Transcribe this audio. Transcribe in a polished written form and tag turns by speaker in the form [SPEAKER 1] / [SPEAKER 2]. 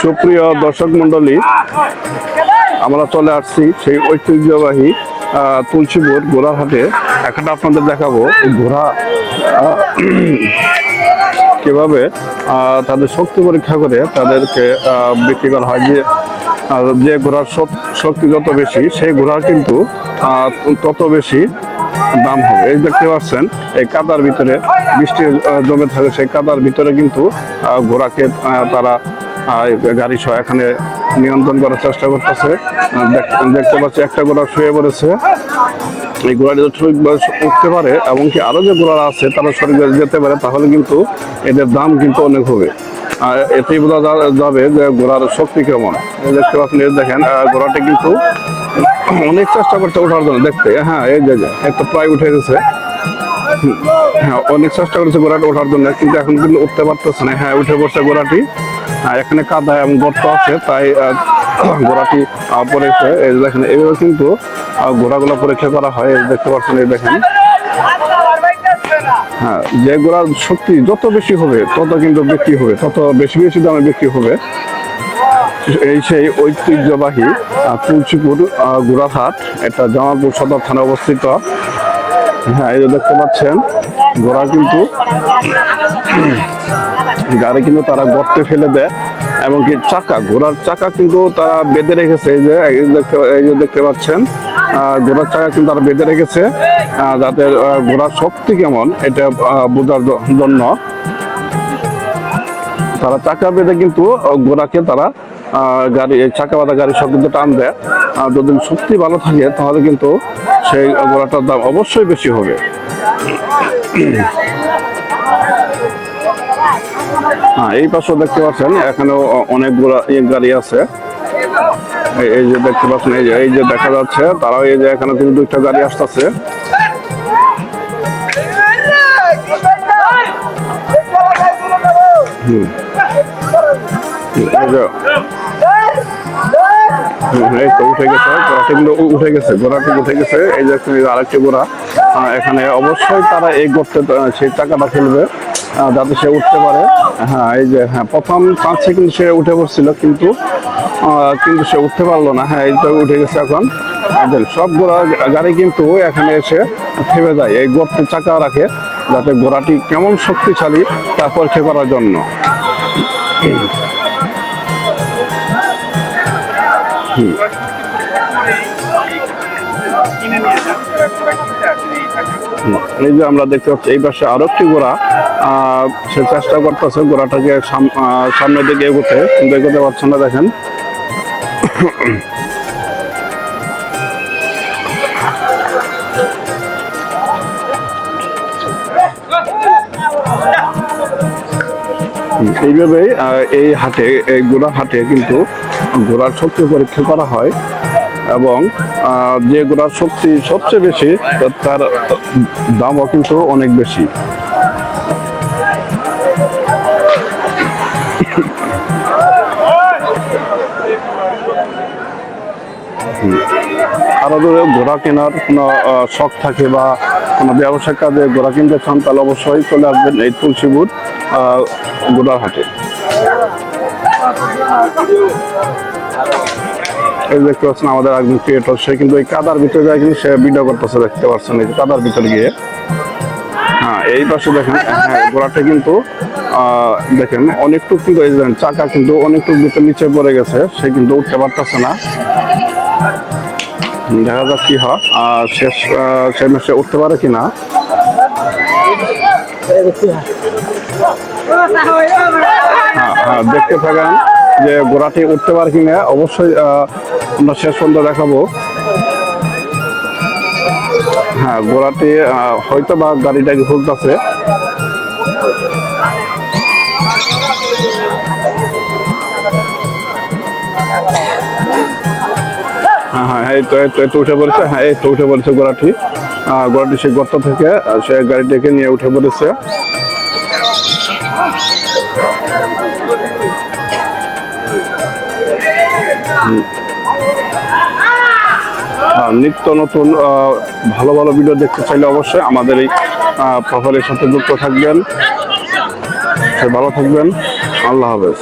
[SPEAKER 1] সুপ্রিয় দর্শক মন্ডলী, আমরা চলে আসছি সেই ঐতিহ্যবাহী তুলসীপুর ঘোড়াহাটে। এখন আপনাদের দেখাবো ঘোড়া কিভাবে তাদের শক্তি পরীক্ষা করে তাদেরকে বিক্রি করা হয়। যে ঘোড়ার শক্তি যত বেশি, সেই ঘোড়ার কিন্তু তত বেশি দাম হবে। এই দেখতে পাচ্ছেন, এই কাদার ভিতরে বৃষ্টি জমে থাকে, সেই কাদার ভিতরে কিন্তু ঘোড়াকে তারা গাড়ি সহ এখানে নিয়ন্ত্রণ করার চেষ্টা করতেছে। দেখতে পাচ্ছি একটা ঘোড়া শুয়ে পড়েছে। এই ঘোড়াটি উঠতে পারে এবং কি আরো যে ঘোড়া আছে তারা সরিয়ে যেতে পারে, তাহলে কিন্তু এদের দাম কিন্তু অনেক হবে। আর এতেই বোঝা যাবে যে ঘোড়ার শক্তি কেমন। দেখতে পাচ্ছেন, দেখেন ঘোড়াটি কিন্তু অনেক চেষ্টা করছে ওঠার জন্য। দেখতে এই যে একটা প্রায় উঠে গেছে। অনেক চেষ্টা করেছে ঘোড়াটা ওঠার জন্য, কিন্তু এখন কিন্তু উঠতে পারতেছে না। উঠে পড়ছে ঘোড়াটি। এখানে কাদা এবং গর্ত আছে, তাই ঘোড়াটি পড়েছে। এই দেখেন, এইভাবে কিন্তু ঘোড়াগুলো পরীক্ষা করা হয়। দেখতে পাচ্ছেন, এই দেখেন। যে ঘোড়ার শক্তি যত বেশি হবে তত কিন্তু বিক্রি হবে, তত বেশি বেশি দামে বিক্রি হবে। এই সেই ঐতিহ্যবাহী তুলসীপুর ঘোড়াহাট, এটা জামালপুর সদর থানায় অবস্থিত। এই যে দেখতে পাচ্ছেন, ঘোড়া কিন্তু গাড়ি কিন্তু তারা গর্তে ফেলে দেয়, এবং কি ঘোড়ার চাকা কিন্তু তারা বেঁধে রেখেছে। এই যে দেখতে পাচ্ছেন, ঘোড়ার চাকা কিন্তু তারা বেঁধে রেখেছে, যাতে ঘোড়ার শক্তি কেমন এটা বোঝার জন্য তারা চাকা বেঁধে কিন্তু ঘোড়াকে তারা চাকা বাঁধা গাড়ি সব কিন্তু টান দেয়। যদি শক্তি ভালো থাকে তাহলে কিন্তু সেই ঘোড়াটার দাম অবশ্যই বেশি হবে। এই পাশে দেখতে পাচ্ছেন, এখানেও অনেক গাড়ি আছে। এই যে দেখতে পাচ্ছেন, এই যে দেখা যাচ্ছে, তারাও এই যে এখানে কিন্তু দুইটা গাড়ি আসতেছে। এই তো উঠে গেছে ঘোড়াটি, কিন্তু উঠে গেছে ঘোড়াটি উঠে গেছে। এই যে আরেকটি ঘোড়া, এখানে অবশ্যই তারা এই করতে সেই চাকাটা ফেলবে যাতে সে উঠতে পারে। এই যে প্রথম চান্সে কিন্তু সে উঠে পড়ছিল, কিন্তু সে উঠতে পারলো না। এই তো উঠে গেছে। এখন সব গাড়ি কিন্তু এখানে এসে থেমে যায়, এই গর্তে চাকা রাখে, যাতে ঘোড়াটি কেমন শক্তিশালী তা পরীক্ষা করার জন্য। এই যে আমরা দেখতে পাচ্ছি, এই পাশে আরো একটি ঘোড়া, সে চেষ্টা করতেছে ঘোড়াটাকে সামনের দিকে এগোতে, কিন্তু এগোতে পারছে না। দেখেন, এইভাবেই এই হাটে, এই ঘোড়া হাটে কিন্তু ঘোড়ার শক্তি পরীক্ষা করা হয়, এবং যে ঘোড়ার শক্তি সবচেয়ে বেশি তার দামও কিন্তু অনেক বেশি। আরো যদি ঘোড়া কেনার কোনো শখ থাকে বা কোনো ব্যবসার কাজে ঘোড়া কিনতে চান, তাহলে অবশ্যই চলে আসবেন এই তুলসীপুর ঘোড়াহাটে। এই দেখতে পাচ্ছেন আমাদের একজন ক্রিয়েটর, সে কিন্তু এই কাদার ভিতরে যায়, কিন্তু সে ভিডিও করতেছে। দেখতে পাচ্ছেন, এই কাদার ভিতরে গিয়ে। এই পাশে দেখেন, ঘোড়াটা কিন্তু দেখেন অনেকটুকু কিন্তু এই চাকা কিন্তু অনেকটুকু ভিতরে নিচে পড়ে গেছে, সে কিন্তু উঠতে পারতেছে না। দেখা যাক কি হয়, সে মেসে উঠতে পারে কিনা। দেখতে থাকেন যে ঘোড়াটি উঠতে পারে কিনা। অবশ্যই আমরা শেষ পর্যন্ত দেখাবো। ঘোড়াটি হয়তো বা গাড়িটাকে ঘুরতেছে। এই তো উঠে পড়েছে। এই তো উঠে পড়েছে ঘোড়াটি। সেই গর্ত থেকে সে গাড়িটাকে নিয়ে উঠে পড়েছে। নিত্য নতুন ভালো ভালো ভিডিও দেখতে চাইলে অবশ্যই আমাদের এই প্রোফাইলের সাথে যুক্ত থাকবেন। ভালো থাকবেন। আল্লাহ হাফেজ।